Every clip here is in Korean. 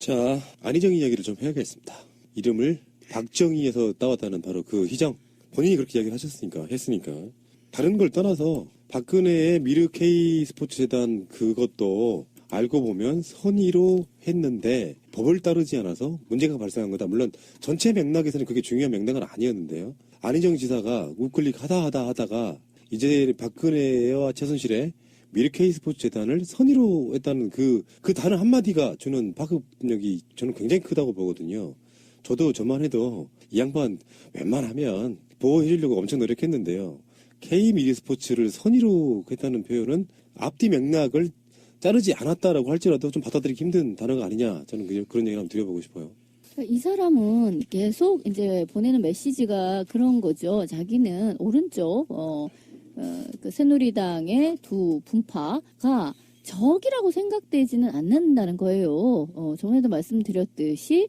자, 안희정 이야기를 좀 해야겠습니다. 이름을 박정희에서 따왔다는 바로 그 희정. 본인이 그렇게 이야기를 했으니까. 다른 걸 떠나서 박근혜의 미르 K 스포츠 재단 그것도 알고 보면 선의로 했는데 법을 따르지 않아서 문제가 발생한 거다. 물론 전체 맥락에서는 그게 중요한 맥락은 아니었는데요. 안희정 지사가 우클릭 하다가 이제 박근혜와 최순실의 미르 K 스포츠 재단을 선의로 했다는 그 단어 한마디가 주는 파급력이 저는 굉장히 크다고 보거든요. 저도 저만 해도 이 양반 웬만하면 보호해주려고 엄청 노력했는데요. K 미르 스포츠를 선의로 했다는 표현은 앞뒤 맥락을 자르지 않았다라고 할지라도 좀 받아들이기 힘든 단어가 아니냐. 저는 그런 얘기를 한번 드려보고 싶어요. 이 사람은 계속 이제 보내는 메시지가 그런 거죠. 자기는 오른쪽, 그 새누리당의 두 분파가 적이라고 생각되지는 않는다는 거예요. 전에도 말씀드렸듯이,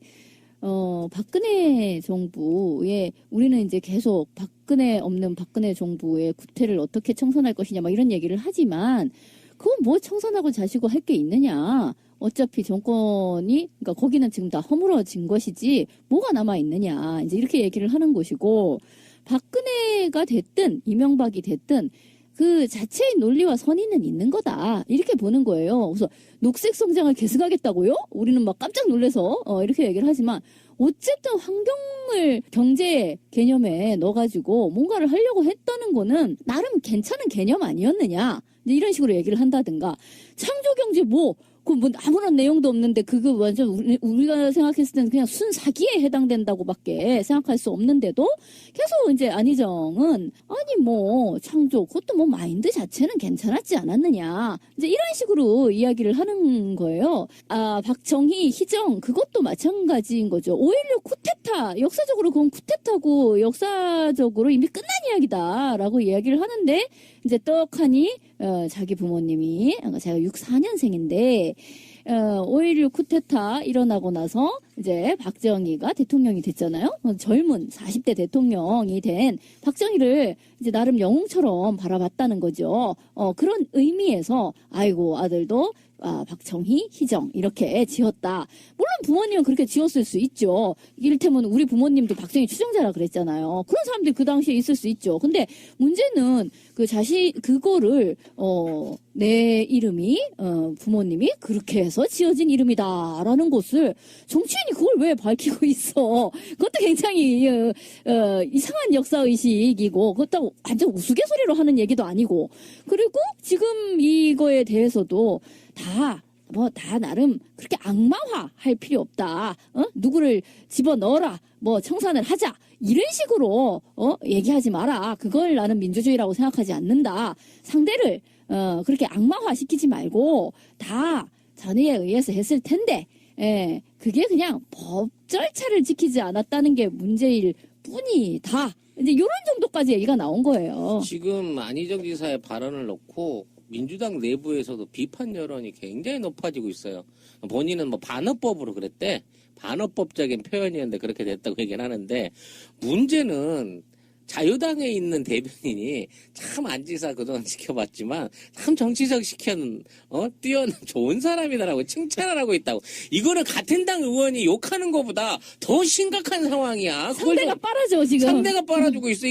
박근혜 정부에, 우리는 이제 계속 박근혜 없는 박근혜 정부의 구태를 어떻게 청산할 것이냐, 막 이런 얘기를 하지만, 그건 뭐 청산하고 자시고 할 게 있느냐. 어차피 정권이, 그러니까 거기는 지금 다 허물어진 것이지, 뭐가 남아있느냐. 이제 이렇게 얘기를 하는 것이고, 박근혜가 됐든, 이명박이 됐든, 그 자체의 논리와 선의는 있는 거다. 이렇게 보는 거예요. 그래서 녹색 성장을 계속하겠다고요? 우리는 막 깜짝 놀라서, 이렇게 얘기를 하지만, 어쨌든 환경을 경제 개념에 넣어가지고 뭔가를 하려고 했다는 거는 나름 괜찮은 개념 아니었느냐. 이제 이런 식으로 얘기를 한다든가. 창조경제 그 아무런 내용도 없는데 그거 완전 우리가 생각했을 때는 그냥 순 사기에 해당된다고밖에 생각할 수 없는데도 계속 이제 안희정은 창조 그것도 마인드 자체는 괜찮았지 않았느냐 이제 이런 식으로 이야기를 하는 거예요. 박정희, 희정 그것도 마찬가지인 거죠. 5.16 쿠데타 역사적으로 그건 쿠데타고 역사적으로 이미 끝난 이야기다라고 이야기를 하는데 이제 떡하니 자기 부모님이 제가 64년생인데 5.16 쿠데타 일어나고 나서 이제 박정희가 대통령이 됐잖아요. 젊은 40대 대통령이 된 박정희를 이제 나름 영웅처럼 바라봤다는 거죠. 그런 의미에서 아이고 아들도 박정희, 희정 이렇게 지었다. 물론 부모님은 그렇게 지었을 수 있죠. 이를테면 우리 부모님도 박정희 추종자라 그랬잖아요. 그런 사람들이 그 당시에 있을 수 있죠. 근데 문제는 그거를 내 이름이 부모님이 그렇게 해서 지어진 이름이다라는 것을 정치인이 그걸 왜 밝히고 있어? 그것도 굉장히 이상한 역사의식이고 그것도 완전 우스갯소리로 하는 얘기도 아니고 그리고 지금 이거에 대해서도 다 나름 그렇게 악마화 할 필요 없다. 누구를 집어넣어라. 청산을 하자. 이런 식으로, 얘기하지 마라. 그걸 나는 민주주의라고 생각하지 않는다. 상대를, 그렇게 악마화 시키지 말고, 다 전의에 의해서 했을 텐데, 그게 그냥 법 절차를 지키지 않았다는 게 문제일 뿐이다. 이제 이런 정도까지 얘기가 나온 거예요. 지금 안희정 지사의 발언을 놓고, 민주당 내부에서도 비판 여론이 굉장히 높아지고 있어요. 본인은 반어법으로 그랬대. 반어법적인 표현이었는데 그렇게 됐다고 얘기를 하는데 문제는 자유당에 있는 대변인이 참 안지사 그동안 지켜봤지만 참 정치적 시켜는 뛰어난 좋은 사람이다라고 칭찬을 하고 있다고. 이거는 같은 당 의원이 욕하는 것보다 더 심각한 상황이야. 상대가 빨아줘 지금. 상대가 빨아주고 있어.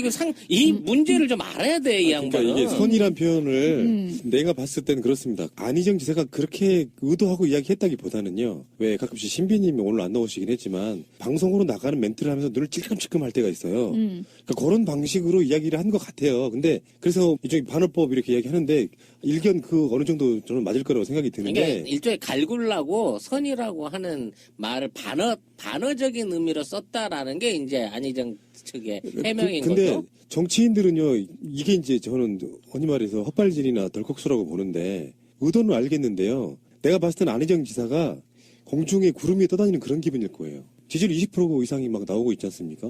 이 문제를 좀 알아야 돼 이 양반은. 그러니까 이게 선이란 표현을 내가 봤을 때는 그렇습니다. 안희정 지사가 그렇게 의도하고 이야기했다기보다는요. 왜 가끔씩 신비님이 오늘 안 나오시긴 했지만 방송으로 나가는 멘트를 하면서 눈을 찔끔찔끔 할 때가 있어요. 그러니까 그런 방식으로 이야기를 한 것 같아요. 근데 그래서 일종의 반어법 이렇게 이야기하는데 일견 어느 정도 저는 맞을 거라고 생각이 드는데 그러니까 일종의 갈굴라고 선이라고 하는 말을 반어적인 의미로 썼다라는 게 이제 안희정 측의 해명인 근데 거죠. 정치인들은요 이게 이제 저는 흔히 말해서 헛발질이나 덜컥수라고 보는데 의도는 알겠는데요. 내가 봤을 때는 안희정 지사가 공중에 구름이 떠다니는 그런 기분일 거예요. 지지율 20% 이상이 막 나오고 있지 않습니까?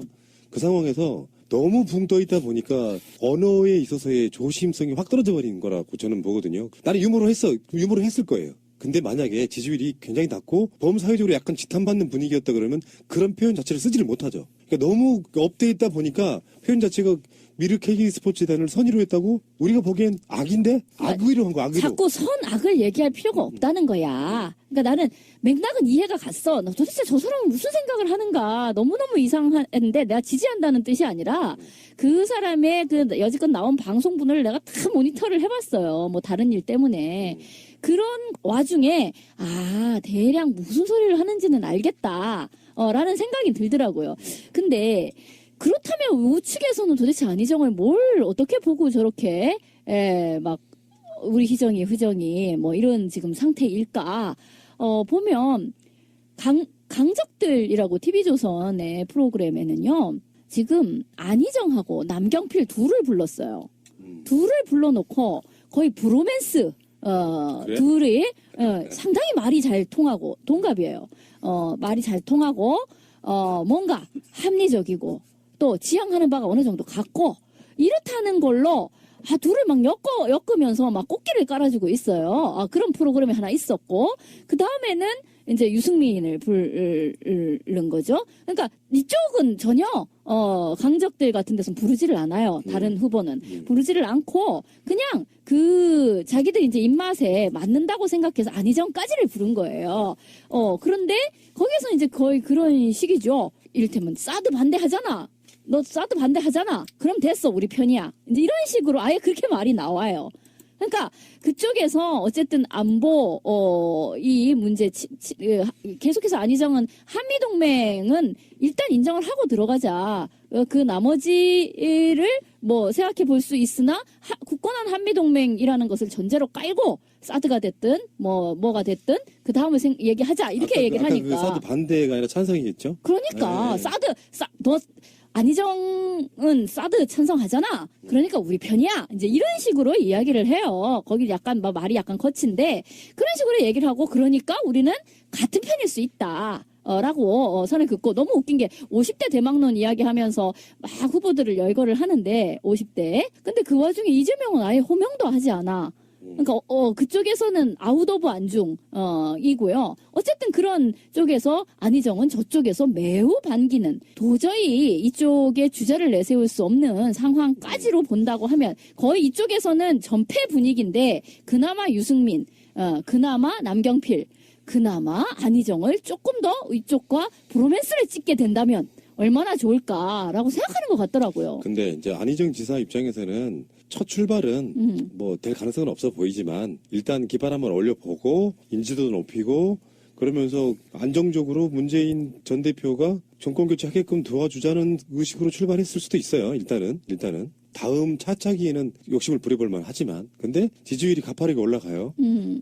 그 상황에서 너무 붕 떠 있다 보니까 언어에 있어서의 조심성이 확 떨어져 버리는 거라고 저는 보거든요. 나는 유머로 했을 거예요. 근데 만약에 지지율이 굉장히 낮고 범사회적으로 약간 지탄받는 분위기였다 그러면 그런 표현 자체를 쓰지를 못하죠. 그러니까 너무 업돼 있다 보니까 표현 자체가 미르 K 스포츠단을 선의로 했다고? 우리가 보기엔 악인데? 악의로 한 거, 악의로. 자꾸 선악을 얘기할 필요가 없다는 거야. 그러니까 나는 맥락은 이해가 갔어. 나 도대체 저 사람은 무슨 생각을 하는가. 너무너무 이상한데 내가 지지한다는 뜻이 아니라 그 사람의 그 여지껏 나온 방송분을 내가 다 모니터를 해봤어요. 뭐 다른 일 때문에. 그런 와중에 대략 무슨 소리를 하는지는 알겠다. 라는 생각이 들더라고요. 근데 그렇다면 우측에서는 도대체 안희정을 뭘 어떻게 보고 저렇게 막 우리 희정이 흐정이 뭐 이런 지금 상태일까? 보면 강적들이라고 TV조선의 프로그램에는요. 지금 안희정하고 남경필 둘을 불렀어요. 둘을 불러놓고 거의 브로맨스 그래? 둘이 상당히 말이 잘 통하고 동갑이에요. 말이 잘 통하고 뭔가 합리적이고 또 지향하는 바가 어느 정도 같고 이렇다는 걸로 둘을 막 엮으면서 막 꽃길을 깔아주고 있어요. 그런 프로그램이 하나 있었고 그 다음에는 이제 유승민을 부른 거죠. 그러니까 이쪽은 전혀 강적들 같은 데서는 부르지를 않아요. 다른 후보는 부르지를 않고 그냥 그 자기들 이제 입맛에 맞는다고 생각해서 안희정까지를 부른 거예요. 그런데 거기서 이제 거의 그런 식이죠. 이를테면 사드 반대하잖아. 너 사드 반대하잖아. 그럼 됐어. 우리 편이야. 이제 이런 식으로 아예 그렇게 말이 나와요. 그러니까 그쪽에서 어쨌든 안보 이 문제 계속해서 안희정은 한미동맹은 일단 인정을 하고 들어가자. 그 나머지를 뭐 생각해 볼 수 있으나 굳건한 한미동맹이라는 것을 전제로 깔고 사드가 됐든 뭐가 됐든 그 다음에 얘기하자 이렇게 얘기를 하니까. 그 사드 반대가 아니라 찬성이겠죠? 그러니까 네. 너 안희정은 사드 찬성하잖아. 그러니까 우리 편이야. 이제 이런 식으로 이야기를 해요. 거기 약간 말이 약간 거친데 그런 식으로 얘기를 하고 그러니까 우리는 같은 편일 수 있다. 라고 선을 긋고 너무 웃긴 게 50대 대망론 이야기하면서 막 후보들을 열거를 하는데 50대. 근데 그 와중에 이재명은 아예 호명도 하지 않아. 그러니까 그쪽에서는 아웃 오브 안중 이고요. 어쨌든 그런 쪽에서 안희정은 저쪽에서 매우 반기는 도저히 이쪽에 주자를 내세울 수 없는 상황까지로 본다고 하면 거의 이쪽에서는 전패 분위기인데 그나마 유승민, 그나마 남경필, 그나마 안희정을 조금 더 이쪽과 브로맨스를 찍게 된다면 얼마나 좋을까라고 생각하는 것 같더라고요. 근데 이제 안희정 지사 입장에서는 첫 출발은 뭐 될 가능성은 없어 보이지만 일단 기반 한번 올려보고 인지도 높이고 그러면서 안정적으로 문재인 전 대표가 정권 교체하게끔 도와주자는 의식으로 출발했을 수도 있어요. 일단은 다음 차차기에는 욕심을 부려볼 만하지만 근데 지지율이 가파르게 올라가요.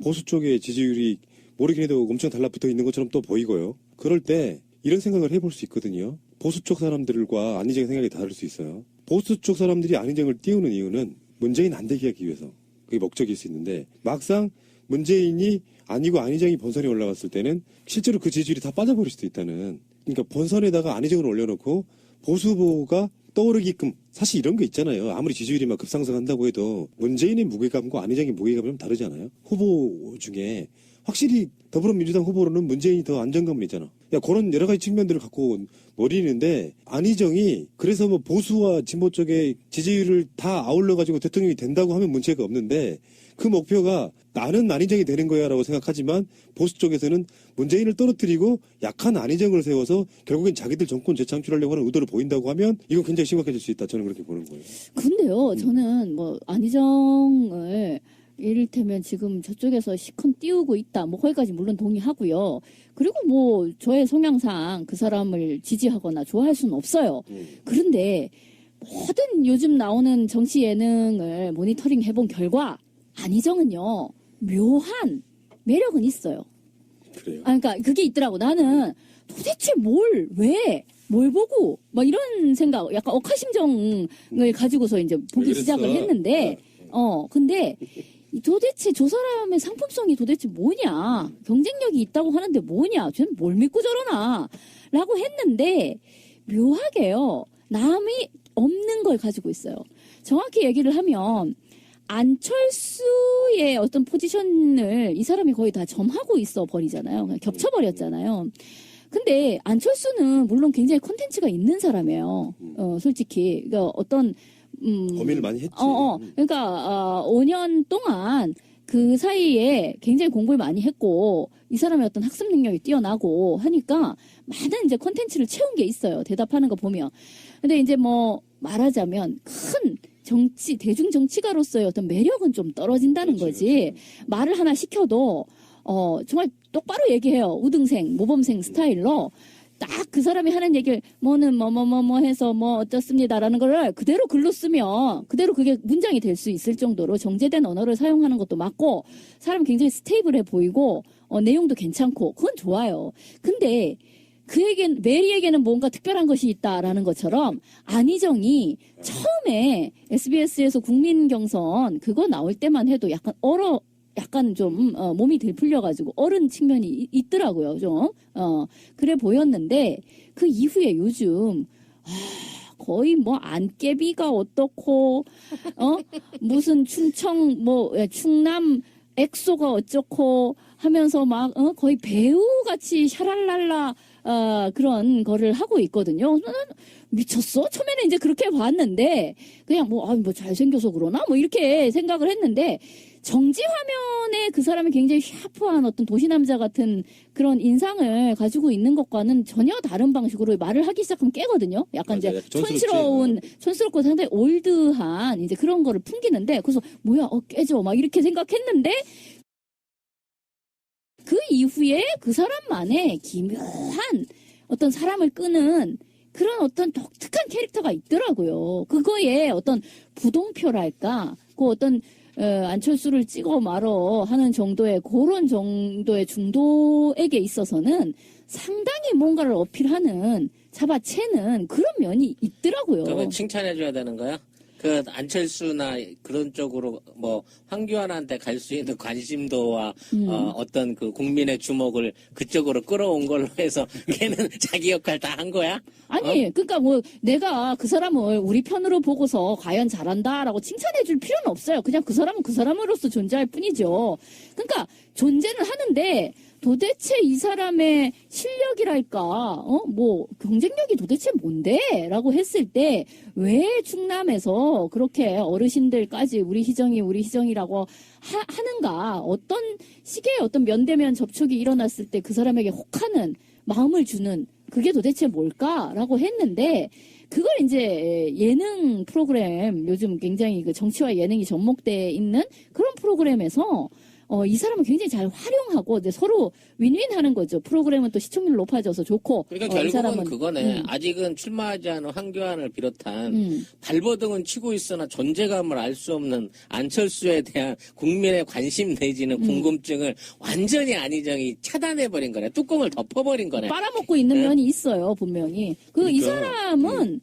보수 쪽의 지지율이 모르긴 해도 엄청 달라붙어 있는 것처럼 또 보이고요. 그럴 때 이런 생각을 해볼 수 있거든요. 보수 쪽 사람들과 안희정의 생각이 다를 수 있어요. 보수 쪽 사람들이 안희정을 띄우는 이유는 문재인 안 되게 하기 위해서 그게 목적일 수 있는데 막상 문재인이 아니고 안희정이 본선에 올라갔을 때는 실제로 그 지지율이 다 빠져버릴 수도 있다는 그러니까 본선에다가 안희정을 올려놓고 보수 후보가 떠오르게끔 사실 이런 거 있잖아요. 아무리 지지율이 막 급상승한다고 해도 문재인의 무게감과 안희정의 무게감이 좀 다르잖아요. 후보 중에 확실히 더불어민주당 후보로는 문재인이 더 안정감은 있잖아. 그런 여러 가지 측면들을 갖고 노리는데 안희정이 그래서 뭐 보수와 진보 쪽의 지지율을 다 아울러 가지고 대통령이 된다고 하면 문제가 없는데 그 목표가 나는 안희정이 되는 거야라고 생각하지만 보수 쪽에서는 문재인을 떨어뜨리고 약한 안희정을 세워서 결국엔 자기들 정권 재창출하려고 하는 의도를 보인다고 하면 이건 굉장히 심각해질 수 있다. 저는 그렇게 보는 거예요. 근데요, 저는 뭐 안희정을 이를테면 지금 저쪽에서 시컨 띄우고 있다. 뭐 거기까지 물론 동의하고요. 그리고 뭐 저의 성향상 그 사람을 지지하거나 좋아할 수는 없어요. 그런데 모든 요즘 나오는 정치 예능을 모니터링 해본 결과 안희정은요 묘한 매력은 있어요. 그래요. 그러니까 그게 있더라고. 나는 도대체 뭘 보고 막 이런 생각, 약간 억하심정을 가지고서 이제 보기 시작을 했는데, 근데 도대체 저 사람의 상품성이 도대체 뭐냐? 경쟁력이 있다고 하는데 뭐냐? 쟤는 뭘 믿고 저러나? 라고 했는데, 묘하게요. 남이 없는 걸 가지고 있어요. 정확히 얘기를 하면, 안철수의 어떤 포지션을 이 사람이 거의 다 점하고 있어 버리잖아요. 그냥 겹쳐버렸잖아요. 근데 안철수는 물론 굉장히 콘텐츠가 있는 사람이에요. 솔직히. 그러니까 어떤 고민을 많이 했지. 그러니까 5년 동안 그 사이에 굉장히 공부를 많이 했고 이 사람의 어떤 학습 능력이 뛰어나고 하니까 많은 이제 콘텐츠를 채운 게 있어요. 대답하는 거 보면. 근데 이제 뭐 말하자면 큰 대중 정치가로서의 어떤 매력은 좀 떨어진다는 거지. 말을 하나 시켜도 정말 똑바로 얘기해요. 우등생, 모범생 스타일로. 딱 그 사람이 하는 얘기를 뭐는 뭐 해서 뭐 어떻습니다라는 거를 그대로 글로 쓰면 그대로 그게 문장이 될 수 있을 정도로 정제된 언어를 사용하는 것도 맞고 사람 굉장히 스테이블해 보이고 내용도 괜찮고 그건 좋아요. 근데 메리에게는 뭔가 특별한 것이 있다라는 것처럼 안희정이 처음에 SBS에서 국민경선 그거 나올 때만 해도 약간 좀 몸이 들풀려가지고 어른 측면이 있더라고요. 좀 그래 보였는데 그 이후에 요즘 거의 뭐 안깨비가 어떻고 무슨 충남 엑소가 어쩌고 하면서 막 거의 배우같이 샤랄랄라 그런 거를 하고 있거든요. 나는 미쳤어? 처음에는 이제 그렇게 봤는데 그냥 뭐 잘생겨서 그러나 뭐 이렇게 생각을 했는데 정지 화면에 그 사람이 굉장히 샤프한 어떤 도시남자 같은 그런 인상을 가지고 있는 것과는 전혀 다른 방식으로 말을 하기 시작하면 깨거든요. 약간 맞아요. 이제 촌스럽고 상당히 올드한 이제 그런 거를 풍기는데 그래서 뭐야 깨져 막 이렇게 생각했는데 그 이후에 그 사람만의 기묘한 어떤 사람을 끄는 그런 어떤 독특한 캐릭터가 있더라고요. 그거에 어떤 부동표랄까, 그 어떤 안철수를 찍어 말어 하는 정도의 그런 정도의 중도에게 있어서는 상당히 뭔가를 어필하는 잡아채는 그런 면이 있더라고요. 그러면 칭찬해줘야 되는 거야? 그 안철수나 그런 쪽으로 뭐 황교안한테 갈 수 있는 관심도와 어떤 그 국민의 주목을 그쪽으로 끌어온 걸로 해서 걔는 자기 역할 다 한 거야? 아니, 그러니까 뭐 내가 그 사람을 우리 편으로 보고서 과연 잘한다라고 칭찬해줄 필요는 없어요. 그냥 그 사람은 그 사람으로서 존재할 뿐이죠. 그러니까 존재는 하는데 도대체 이 사람의 실력이랄까, 뭐 경쟁력이 도대체 뭔데? 라고 했을 때 왜 충남에서 그렇게 어르신들까지 우리 희정이라고 하는가? 어떤 식의 어떤 면대면 접촉이 일어났을 때 그 사람에게 혹하는 마음을 주는 그게 도대체 뭘까라고 했는데 그걸 이제 예능 프로그램 요즘 굉장히 그 정치와 예능이 접목돼 있는 그런 프로그램에서 이 사람은 굉장히 잘 활용하고 이제 서로 윈윈하는 거죠. 프로그램은 또 시청률 높아져서 좋고. 그러니까 이 결국은 사람은, 그거네. 아직은 출마하지 않은 황교안을 비롯한 발버둥은 치고 있으나 존재감을 알 수 없는 안철수에 대한 국민의 관심 내지는 궁금증을 완전히 안희정이 차단해버린 거네. 뚜껑을 덮어버린 거네. 빨아먹고 있는 면이 있어요. 분명히. 이 사람은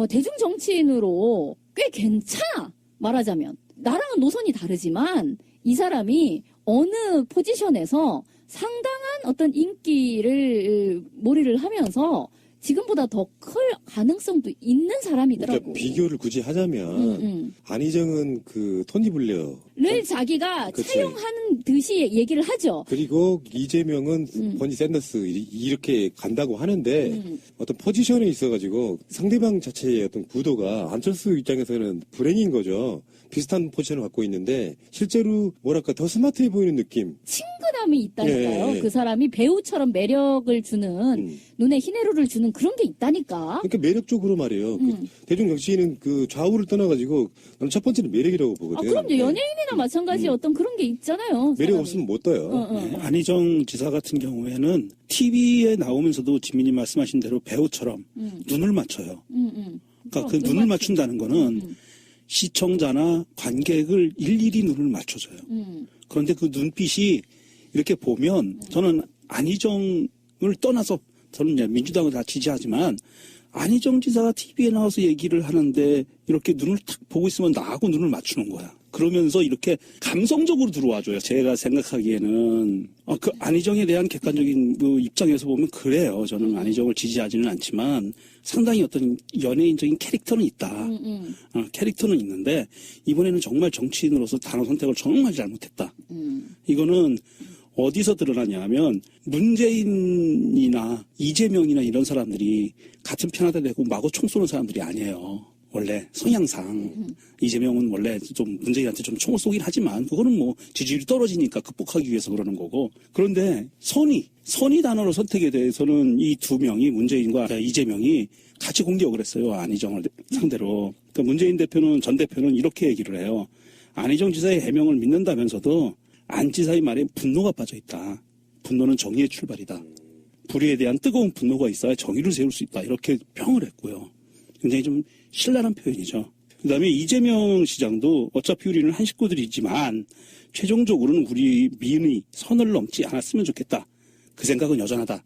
대중 정치인으로 꽤 괜찮아. 말하자면. 나랑은 노선이 다르지만 이 사람이 어느 포지션에서 상당한 어떤 인기를 몰이를 하면서 지금보다 더 클 가능성도 있는 사람이더라고. 그러니까 비교를 굳이 하자면 안희정은 그 토니 블레어를 자기가 그치. 차용하는 듯이 얘기를 하죠. 그리고 이재명은 버니 샌더스 이렇게 간다고 하는데 어떤 포지션에 있어가지고 상대방 자체의 어떤 구도가 안철수 입장에서는 불행인 거죠. 비슷한 포지션을 갖고 있는데 실제로 뭐랄까 더 스마트해 보이는 느낌. 친근함이 있다니까요. 예. 그 사람이 배우처럼 매력을 주는 눈에 희내루를 주는 그런 게 있다니까. 그러니까 매력적으로 말이에요. 그 대중 정치인은 그 좌우를 떠나가지고 나는 첫 번째는 매력이라고 보거든. 그럼요. 연예인이나 마찬가지 어떤 그런 게 있잖아요. 매력 사람이. 없으면 못 떠요. 안희정 지사 같은 경우에는 TV에 나오면서도 지민이 말씀하신 대로 배우처럼 눈을 맞춰요. 그러니까 그 눈을 맞춘다는 거는 시청자나 관객을 일일이 눈을 맞춰줘요. 그런데 그 눈빛이 이렇게 보면 저는 안희정을 떠나서 저는 이제 민주당을 다 지지하지만 안희정 지사가 TV에 나와서 얘기를 하는데 이렇게 눈을 탁 보고 있으면 나하고 눈을 맞추는 거야. 그러면서 이렇게 감성적으로 들어와줘요. 제가 생각하기에는 그 안희정에 대한 객관적인 그 입장에서 보면 그래요. 저는 안희정을 지지하지는 않지만 상당히 어떤 연예인적인 캐릭터는 있다. 캐릭터는 있는데 이번에는 정말 정치인으로서 단어 선택을 정말 잘못했다. 이거는 어디서 드러나냐면 문재인이나 이재명이나 이런 사람들이 같은 편하다 대고 마구 총 쏘는 사람들이 아니에요. 원래 성향상 이재명은 원래 좀 문재인한테 좀 총을 쏘긴 하지만 그거는 뭐 지지율이 떨어지니까 극복하기 위해서 그러는 거고. 그런데 선의 단어로 선택에 대해서는 이 두 명이 문재인과 이재명이 같이 공격을 했어요. 안희정을 상대로. 그러니까 문재인 대표는 전 대표는 이렇게 얘기를 해요. 안희정 지사의 해명을 믿는다면서도 안 지사의 말에 분노가 빠져 있다. 분노는 정의의 출발이다. 불의에 대한 뜨거운 분노가 있어야 정의를 세울 수 있다. 이렇게 평을 했고요. 굉장히 좀 신랄한 표현이죠. 그다음에 이재명 시장도 어차피 우리는 한 식구들이지만 최종적으로는 우리 민의 선을 넘지 않았으면 좋겠다. 그 생각은 여전하다.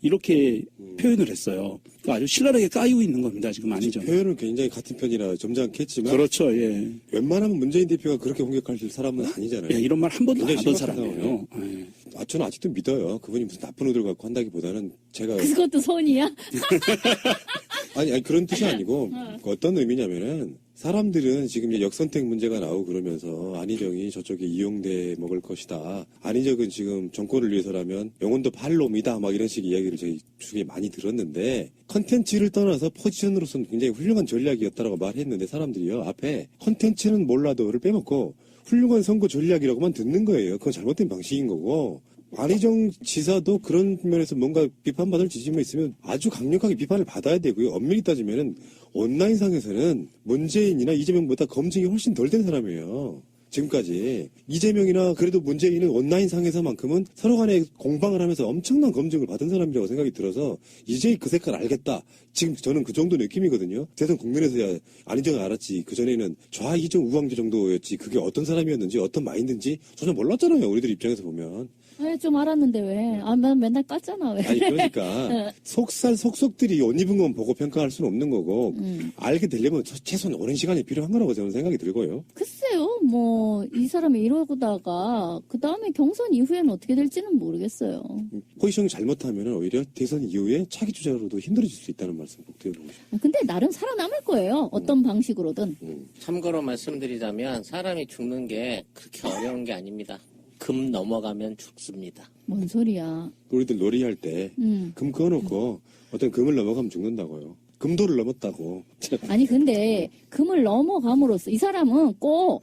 이렇게 표현을 했어요. 그러니까 아주 신랄하게 까이고 있는 겁니다. 지금 아니죠. 표현은 굉장히 같은 편이라 점잖겠지만 그렇죠. 예. 웬만하면 문재인 대표가 그렇게 공격할 사람은 아니잖아요. 예, 이런 말 한 번도 안 굉장히 하던 심각한 사람이에요. 상황이에요. 예. 저는 아직도 믿어요. 그분이 무슨 나쁜 의도를 갖고 한다기보다는 제가 그것도 선이야? 아니 그런 뜻이 아니고 어떤 의미냐면은 사람들은 지금 이제 역선택 문제가 나오고 그러면서 안희정이 저쪽에 이용돼 먹을 것이다. 안희정은 지금 정권을 위해서라면 영혼도 팔놈이다. 막 이런 식의 이야기를 저희 중에 많이 들었는데 컨텐츠를 떠나서 포지션으로서는 굉장히 훌륭한 전략이었다라고 말했는데 사람들이요. 앞에 컨텐츠는 몰라도를 빼먹고 훌륭한 선거 전략이라고만 듣는 거예요. 그건 잘못된 방식인 거고 안희정 지사도 그런 면에서 뭔가 비판받을 지점이 있으면 아주 강력하게 비판을 받아야 되고요. 엄밀히 따지면은 온라인상에서는 문재인이나 이재명보다 검증이 훨씬 덜 된 사람이에요. 지금까지. 이재명이나 그래도 문재인은 온라인상에서만큼은 서로 간에 공방을 하면서 엄청난 검증을 받은 사람이라고 생각이 들어서 이제 그 색깔 알겠다. 지금 저는 그 정도 느낌이거든요. 대선 국면에서야 안희정을 알았지. 그전에는 좌이정 우왕조 정도였지. 그게 어떤 사람이었는지 어떤 마인드인지 전혀 몰랐잖아요. 우리들 입장에서 보면. 왜 좀 알았는데 왜? 난 맨날 깠잖아 왜? 아니 그러니까 속살 속속들이 옷 입은 건 보고 평가할 수는 없는 거고 알게 되려면 최소한 오랜 시간이 필요한 거라고 저는 생각이 들고요. 글쎄요, 뭐 이 사람이 이러다가 그 다음에 경선 이후에는 어떻게 될지는 모르겠어요. 포지션을 잘못하면 오히려 대선 이후에 차기 주자로도 힘들어질 수 있다는 말씀 꼭 드려보고 싶습니다. 근데 나름 살아남을 거예요. 어떤 방식으로든. 참고로 말씀드리자면 사람이 죽는 게 그렇게 어려운 게 아닙니다. 금 넘어가면 죽습니다. 뭔 소리야? 우리들 놀이할 때 금 그어놓고 어떤 금을 넘어가면 죽는다고요. 금도를 넘었다고. 아니 근데 금을 넘어감으로써 이 사람은 꼭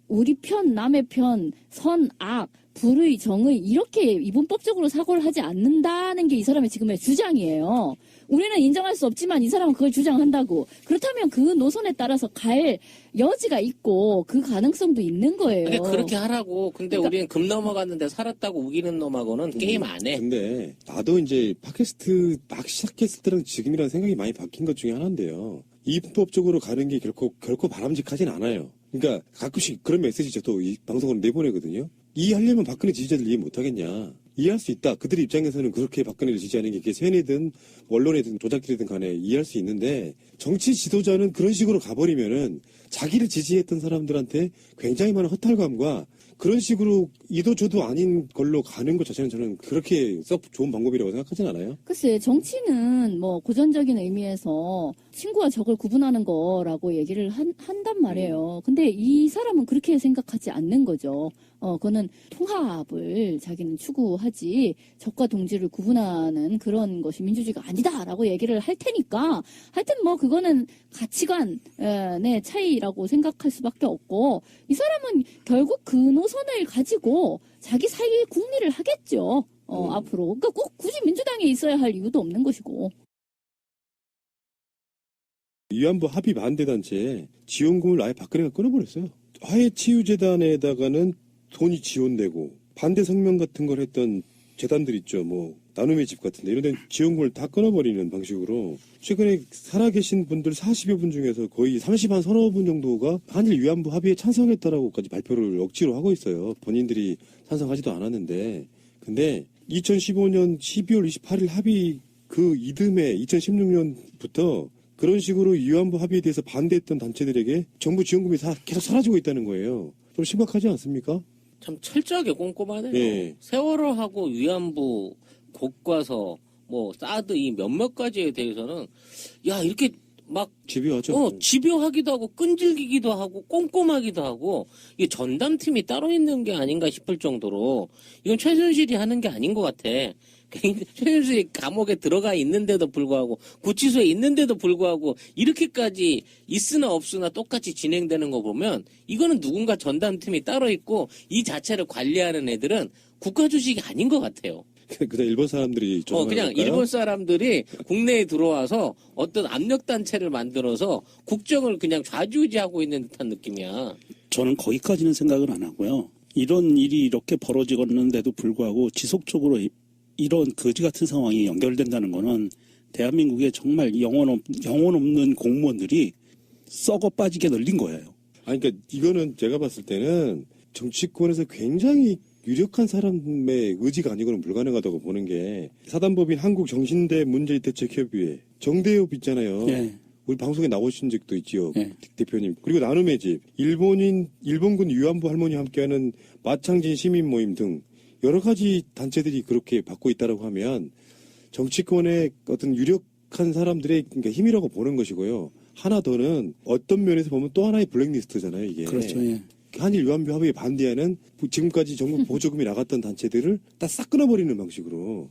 우리 편, 남의 편, 선, 악, 불의, 정의 이렇게 이분법적으로 사고를 하지 않는다는 게 이 사람의 지금의 주장이에요. 우리는 인정할 수 없지만 이 사람은 그걸 주장한다고. 그렇다면 그 노선에 따라서 갈 여지가 있고 그 가능성도 있는 거예요. 근데 그렇게 하라고. 근데 그러니까- 우리는 금 넘어갔는데 살았다고 우기는 놈하고는 게임 안 해. 근데 나도 이제 팟캐스트 막 시작했을 때랑 지금이랑 생각이 많이 바뀐 것 중에 하나인데요. 이분법적으로 가는 게 결코 바람직하진 않아요. 그러니까 가끔씩 그런 메시지 저도 이 방송으로 내보내거든요. 이해하려면 박근혜 지지자들 이해 못하겠냐. 이해할 수 있다. 그들 입장에서는 그렇게 박근혜를 지지하는 게 이게 세뇌든 언론이든 조작들이든 간에 이해할 수 있는데 정치 지도자는 그런 식으로 가버리면은 자기를 지지했던 사람들한테 굉장히 많은 허탈감과 그런 식으로 이도저도 아닌 걸로 가는 것 자체는 저는 그렇게 썩 좋은 방법이라고 생각하진 않아요. 글쎄 정치는 뭐 고전적인 의미에서 친구와 적을 구분하는 거라고 얘기를 한단 말이에요. 근데 이 사람은 그렇게 생각하지 않는 거죠. 그거는 통합을 자기는 추구하지 적과 동지를 구분하는 그런 것이 민주주의가 아니다라고 얘기를 할 테니까 하여튼 뭐 그거는 가치관의 차이라고 생각할 수밖에 없고 이 사람은 결국 그 노선을 가지고 자기 사이의 국리를 하겠죠. 앞으로. 그러니까 꼭 굳이 민주당에 있어야 할 이유도 없는 것이고. 위안부 합의 반대 단체에 지원금을 아예 박근혜가 끊어버렸어요. 화해치유재단에다가는 돈이 지원되고 반대 성명 같은 걸 했던 재단들 있죠. 뭐 나눔의 집 같은데 이런 데 지원금을 다 끊어버리는 방식으로 최근에 살아계신 분들 40여 분 중에서 거의 30한 서너 분 정도가 한일 위안부 합의에 찬성했다라고까지 발표를 억지로 하고 있어요. 본인들이 찬성하지도 않았는데 근데 2015년 12월 28일 합의 그 이듬해 2016년부터 그런 식으로 위안부 합의에 대해서 반대했던 단체들에게 정부 지원금이 계속 사라지고 있다는 거예요. 좀 심각하지 않습니까? 참 철저하게 꼼꼼하네요. 네. 세월호하고 위안부, 교과서, 뭐 사드 이 몇몇 가지에 대해서는 야 이렇게 막 집요하죠. 집요하기도 하고 끈질기기도 하고 꼼꼼하기도 하고 이게 전담팀이 따로 있는 게 아닌가 싶을 정도로 이건 최순실이 하는 게 아닌 것 같아. 최순실이 감옥에 들어가 있는데도 불구하고 구치소에 있는데도 불구하고 이렇게까지 있으나 없으나 똑같이 진행되는 거 보면 이거는 누군가 전담팀이 따로 있고 이 자체를 관리하는 애들은 국가 조직이 아닌 것 같아요. 그냥 일본 사람들이 좀 그냥 일본 사람들이 국내에 들어와서 어떤 압력 단체를 만들어서 국정을 그냥 좌지우지하고 있는 듯한 느낌이야. 저는 거기까지는 생각을 안 하고요. 이런 일이 이렇게 벌어지는데도 불구하고 지속적으로 이런 거지 같은 상황이 연결된다는 거는 대한민국에 정말 영혼 없는 공무원들이 썩어 빠지게 늘린 거예요. 아니, 그러니까 이거는 제가 봤을 때는 정치권에서 굉장히 유력한 사람의 의지가 아니고는 불가능하다고 보는 게 사단법인 한국정신대 문제대책협의회 정대협 있잖아요. 예. 우리 방송에 나오신 적도 있지요. 예. 대표님. 그리고 나눔의 집, 일본군 위안부 할머니와 함께하는 마창진 시민 모임 등 여러 가지 단체들이 그렇게 받고 있다고 하면 정치권의 어떤 유력한 사람들의 그러니까 힘이라고 보는 것이고요. 하나 더는 어떤 면에서 보면 또 하나의 블랙리스트잖아요, 이게. 그렇죠. 예. 한일 위안부 합의에 반대하는 지금까지 정부 보조금이 나갔던 단체들을 다 싹 끊어버리는 방식으로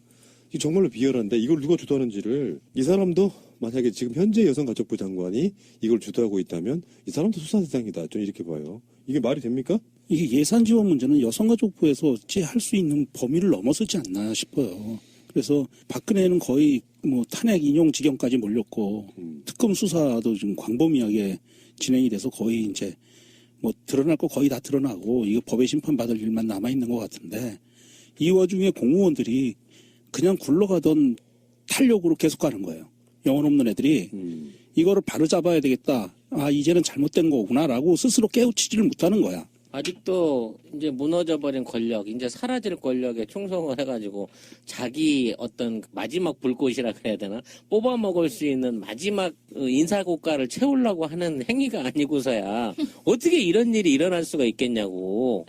정말로 비열한데 이걸 누가 주도하는지를 이 사람도 만약에 지금 현재 여성가족부 장관이 이걸 주도하고 있다면 이 사람도 수사 대상이다. 좀 이렇게 봐요. 이게 말이 됩니까? 이게 예산 지원 문제는 여성가족부에서 할 수 있는 범위를 넘어서지 않나 싶어요. 그래서 박근혜는 거의 뭐 탄핵 인용 지경까지 몰렸고 특검 수사도 지금 광범위하게 진행이 돼서 거의 이제 뭐 드러날 거 거의 다 드러나고 이거 법의 심판 받을 일만 남아 있는 것 같은데 이 와중에 공무원들이 그냥 굴러가던 탄력으로 계속 가는 거예요. 영혼 없는 애들이 이거를 바로 잡아야 되겠다. 아 이제는 잘못된 거구나라고 스스로 깨우치지를 못하는 거야. 아직도 이제 무너져버린 권력, 이제 사라질 권력에 충성을 해가지고 자기 어떤 마지막 불꽃이라 그래야 되나? 뽑아먹을 수 있는 마지막 인사고가를 채우려고 하는 행위가 아니고서야 어떻게 이런 일이 일어날 수가 있겠냐고.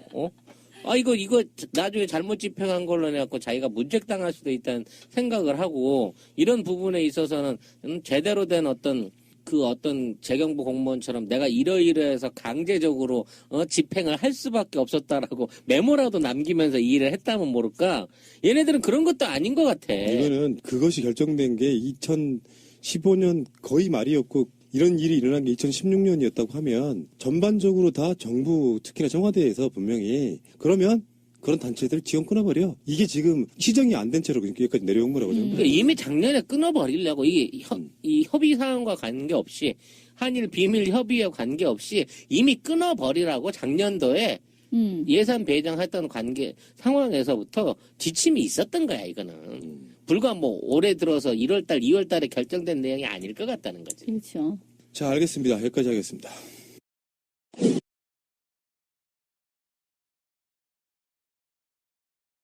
이거 나중에 잘못 집행한 걸로 해갖고 자기가 문책당할 수도 있다는 생각을 하고 이런 부분에 있어서는 제대로 된 어떤 재경부 공무원처럼 내가 이러이러해서 강제적으로 집행을 할 수밖에 없었다라고 메모라도 남기면서 이 일을 했다면 모를까? 얘네들은 그런 것도 아닌 것 같아. 이거는 그것이 결정된 게 2015년 거의 말이었고 이런 일이 일어난 게 2016년이었다고 하면 전반적으로 다 정부 특히나 청와대에서 분명히 그러면 그런 단체들 지원 끊어버려. 이게 지금 시정이 안 된 채로 여기까지 내려온 거라고 저는. 그러니까 이미 작년에 끊어버리려고 이 협의 사항과 관계없이 한일 비밀 협의에 관계없이 이미 끊어버리라고 작년도에 예산 배정했던 관계 상황에서부터 지침이 있었던 거야 이거는. 불과 뭐 올해 들어서 1월달, 2월달에 결정된 내용이 아닐 것 같다는 거지. 그렇죠. 자, 알겠습니다. 여기까지 하겠습니다.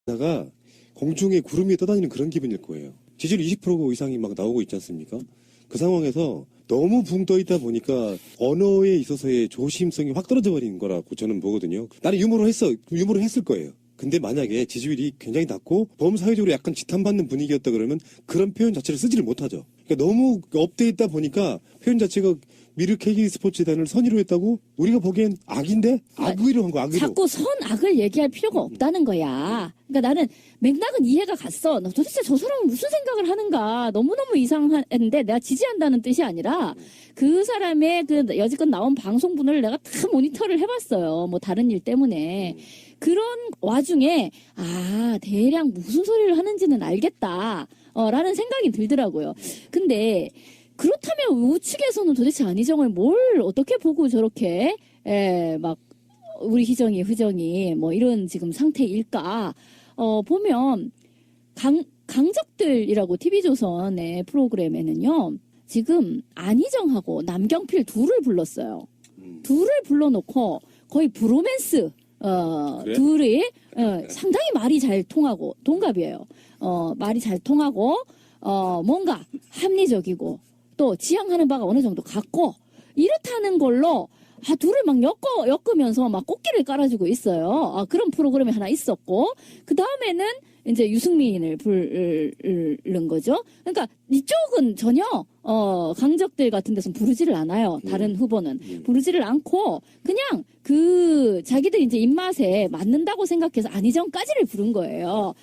다가 공중에 구름이 떠다니는 그런 기분일 거예요. 지지율 20% 이상이 막 나오고 있지 않습니까? 그 상황에서 너무 붕 떠 있다 보니까 언어에 있어서의 조심성이 확 떨어져 버린 거라고 저는 보거든요. 나는 유머로 했을 거예요. 근데 만약에 지지율이 굉장히 낮고 범사회적으로 약간 지탄받는 분위기였다 그러면 그런 표현 자체를 쓰지를 못하죠. 그러니까 너무 업돼 있다 보니까 표현 자체가 미르 KK 스포츠단을 선의로 했다고? 우리가 보기엔 악인데? 악의로 한 거, 악의로. 자꾸 선악을 얘기할 필요가 없다는 거야. 그러니까 나는 맥락은 이해가 갔어. 나 도대체 저 사람은 무슨 생각을 하는가. 너무너무 이상한데 내가 지지한다는 뜻이 아니라 그 사람의 그 여지껏 나온 방송분을 내가 다 모니터를 해봤어요. 뭐 다른 일 때문에. 그런 와중에 대략 무슨 소리를 하는지는 알겠다. 라는 생각이 들더라고요. 근데 그렇다면 우측에서는 도대체 안희정을 뭘 어떻게 보고 저렇게 막 우리 희정이 뭐 이런 지금 상태일까? 보면 강적들이라고 TV조선의 프로그램에는요. 지금 안희정하고 남경필 둘을 불렀어요. 둘을 불러놓고 거의 브로맨스 그래? 둘이 상당히 말이 잘 통하고 동갑이에요. 말이 잘 통하고 뭔가 합리적이고 또 지향하는 바가 어느 정도 같고 이렇다는 걸로 둘을 막 엮으면서 막 꽃길을 깔아주고 있어요. 그런 프로그램이 하나 있었고 그 다음에는 이제 유승민을 부른 거죠. 그러니까 이쪽은 전혀 강적들 같은 데서 부르지를 않아요. 다른 후보는 부르지를 않고 그냥 그 자기들 이제 입맛에 맞는다고 생각해서 안희정까지를 부른 거예요.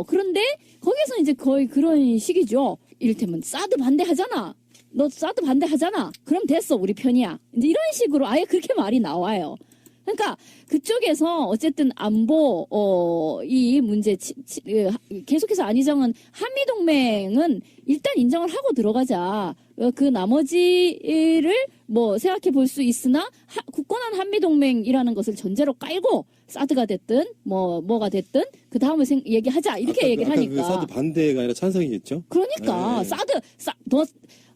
그런데 거기서 이제 거의 그런 식이죠. 이를테면 사드 반대하잖아. 너 사드 반대하잖아. 그럼 됐어, 우리 편이야. 이제 이런 식으로 아예 그렇게 말이 나와요. 그러니까 그쪽에서 어쨌든 안보 이 문제 계속해서 안희정은 한미동맹은 일단 인정을 하고 들어가자. 그 나머지를 뭐 생각해 볼 수 있으나 굳건한 한미동맹이라는 것을 전제로 깔고 사드가 됐든 뭐가 됐든 그 다음을 얘기하자 이렇게 얘기를 하니까. 그 사드 반대가 아니라 찬성이겠죠? 그러니까 네. 너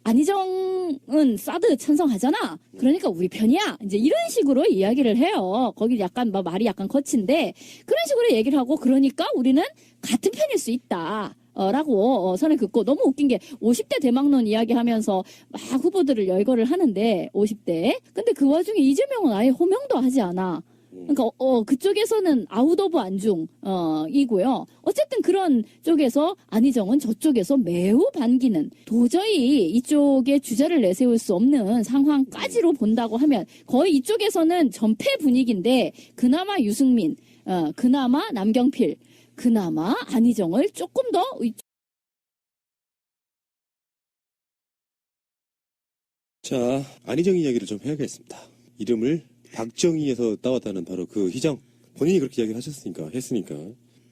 안희정은 사드 찬성하잖아. 그러니까 우리 편이야. 이제 이런 식으로 이야기를 해요. 거기 약간 말이 약간 거친데 그런 식으로 얘기를 하고 그러니까 우리는 같은 편일 수 있다. 라고 선을 긋고 너무 웃긴 게 50대 대망론 이야기하면서 막 후보들을 열거를 하는데 50대. 근데 그 와중에 이재명은 아예 호명도 하지 않아. 그러니까 그쪽에서는 아웃 오브 안중 이고요. 어쨌든 그런 쪽에서 안희정은 저쪽에서 매우 반기는 도저히 이쪽에 주자를 내세울 수 없는 상황까지로 본다고 하면 거의 이쪽에서는 전패 분위기인데 그나마 유승민, 그나마 남경필, 그나마 안희정을 조금 더 자, 안희정 이야기를 좀 해야겠습니다. 이름을 박정희에서 따왔다는 바로 그 희정. 본인이 그렇게 이야기를 했으니까.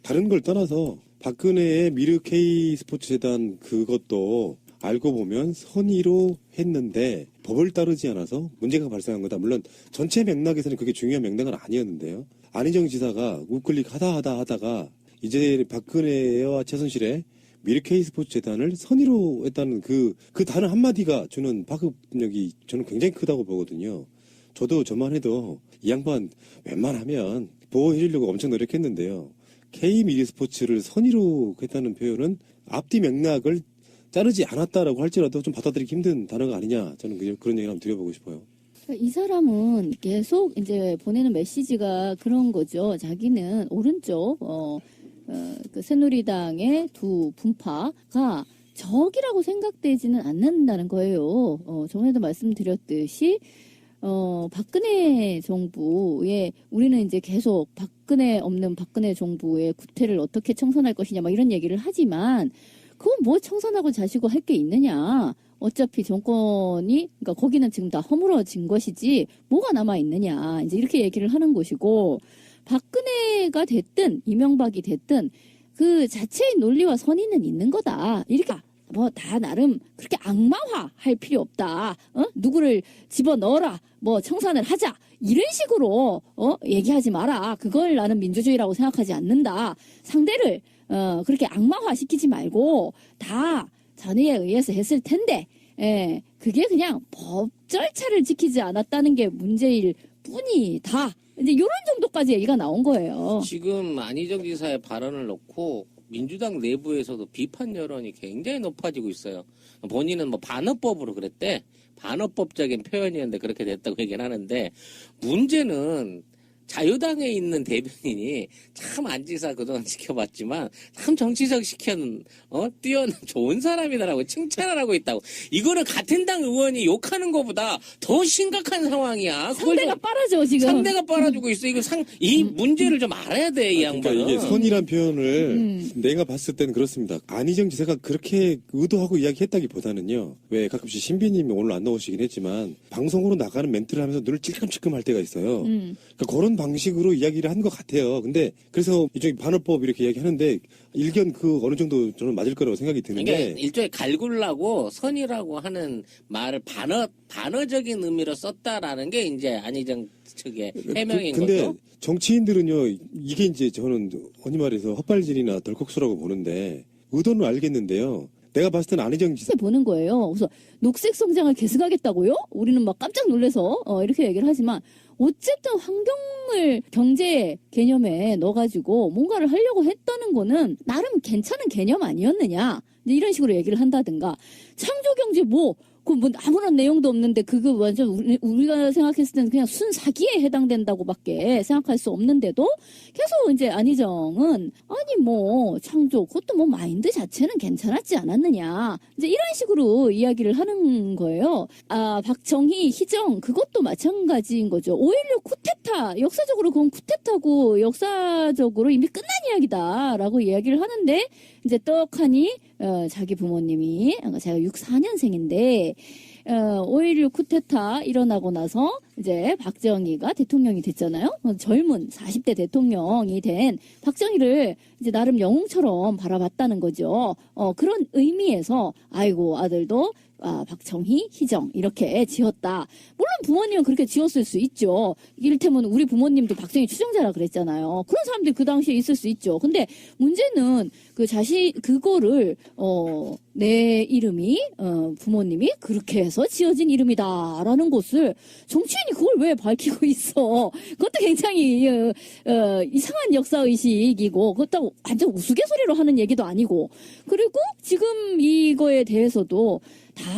다른 걸 떠나서 박근혜의 미르 K 스포츠 재단 그것도 알고 보면 선의로 했는데 법을 따르지 않아서 문제가 발생한 거다. 물론 전체 맥락에서는 그게 중요한 맥락은 아니었는데요. 안희정 지사가 우클릭 하다가 이제 박근혜와 최순실의 미르 K 스포츠 재단을 선의로 했다는 그 단어 한마디가 주는 파급력이 저는 굉장히 크다고 보거든요. 저도 저만 해도 이 양반 웬만하면 보호해주려고 엄청 노력했는데요. K 미르 스포츠를 선의로 했다는 표현은 앞뒤 맥락을 자르지 않았다라고 할지라도 좀 받아들이기 힘든 단어가 아니냐. 저는 그런 얘기를 한번 드려보고 싶어요. 이 사람은 계속 이제 보내는 메시지가 그런 거죠. 자기는 오른쪽 그 새누리당의 두 분파가 적이라고 생각되지는 않는다는 거예요. 전에도 말씀드렸듯이 박근혜 정부에 우리는 이제 계속 박근혜 없는 박근혜 정부의 구태를 어떻게 청산할 것이냐 막 이런 얘기를 하지만 그건 뭐 청산하고 자시고 할 게 있느냐. 어차피 정권이 그러니까 거기는 지금 다 허물어진 것이지 뭐가 남아 있느냐. 이제 이렇게 얘기를 하는 것이고 박근혜가 됐든 이명박이 됐든 그 자체의 논리와 선의는 있는 거다. 이렇게 뭐 다 나름 그렇게 악마화 할 필요 없다. 누구를 집어넣어라. 뭐 청산을 하자. 이런 식으로 얘기하지 마라. 그걸 나는 민주주의라고 생각하지 않는다. 상대를 그렇게 악마화 시키지 말고 다 전의에 의해서 했을 텐데 그게 그냥 법 절차를 지키지 않았다는 게 문제일 뿐이다. 이제 이런 정도까지 얘기가 나온 거예요. 지금 안희정 지사의 발언을 놓고 민주당 내부에서도 비판 여론이 굉장히 높아지고 있어요. 본인은 뭐 반어법으로 그랬대. 반어법적인 표현이었는데 그렇게 됐다고 얘기를 하는데 문제는 자유당에 있는 대변인이 참 안지사 그동안 지켜봤지만 참 정치적 시켜는 뛰어난 좋은 사람이다라고 칭찬을 하고 있다고. 이거는 같은 당 의원이 욕하는 것보다 더 심각한 상황이야. 상대가 빨아줘 지금. 상대가 빨아주고 있어. 이거 이 문제를 좀 알아야 돼, 이 양반은. 그러니까 이게 선이란 표현을 내가 봤을 때는 그렇습니다. 안희정 지사가 그렇게 의도하고 이야기했다기보다는요. 왜 가끔씩 신비님이 오늘 안 나오시긴 했지만 방송으로 나가는 멘트를 하면서 눈을 찔끔찔끔 할 때가 있어요. 그러니까 그런 방식으로 이야기를 한 것 같아요. 근데 그래서 일종의 반어법 이렇게 이야기하는데 일견 그 어느 정도 저는 맞을 거라고 생각이 드는데. 그러니까 일종의 갈굴라고 선이라고 하는 말을 반어적인 의미로 썼다라는 게 이제 안희정 측의 해명인 근데 거죠. 정치인들은요, 이게 이제 저는 흔히 말해서 헛발질이나 덜컥수라고 보는데 의도는 알겠는데요. 내가 봤을 때는 안희정 지사 보는 거예요. 그래서 녹색 성장을 계승하겠다고요? 우리는 막 깜짝 놀라서 이렇게 얘기를 하지만 어쨌든 환경을 경제 개념에 넣어가지고 뭔가를 하려고 했다는 거는 나름 괜찮은 개념 아니었느냐. 이런 식으로 얘기를 한다든가 창조경제 뭐 뭐 아무런 내용도 없는데 그거 완전 우리가 생각했을 때는 그냥 순 사기에 해당된다고밖에 생각할 수 없는데도 계속 이제 안희정은 아니 뭐 창조 그것도 뭐 마인드 자체는 괜찮았지 않았느냐 이제 이런 식으로 이야기를 하는 거예요. 아 박정희 희정 그것도 마찬가지인 거죠. 5.16 쿠데타 역사적으로 그건 쿠데타고 역사적으로 이미 끝난 이야기다라고 이야기를 하는데 이제 떡하니 자기 부모님이 제가 64년생인데 5.16 쿠데타 일어나고 나서 이제 박정희가 대통령이 됐잖아요. 젊은 40대 대통령이 된 박정희를 이제 나름 영웅처럼 바라봤다는 거죠. 그런 의미에서 아이고 아들도 박정희, 희정 이렇게 지었다. 물론 부모님은 그렇게 지었을 수 있죠. 이를테면 우리 부모님도 박정희 추종자라 그랬잖아요. 그런 사람들이 그 당시에 있을 수 있죠. 근데 문제는 그 그거를 내 이름이 부모님이 그렇게 해서 지어진 이름이다라는 것을 정치인이 그걸 왜 밝히고 있어? 그것도 굉장히 이상한 역사 의식이고 그것도 완전 우스갯소리로 하는 얘기도 아니고 그리고 지금 이거에 대해서도 다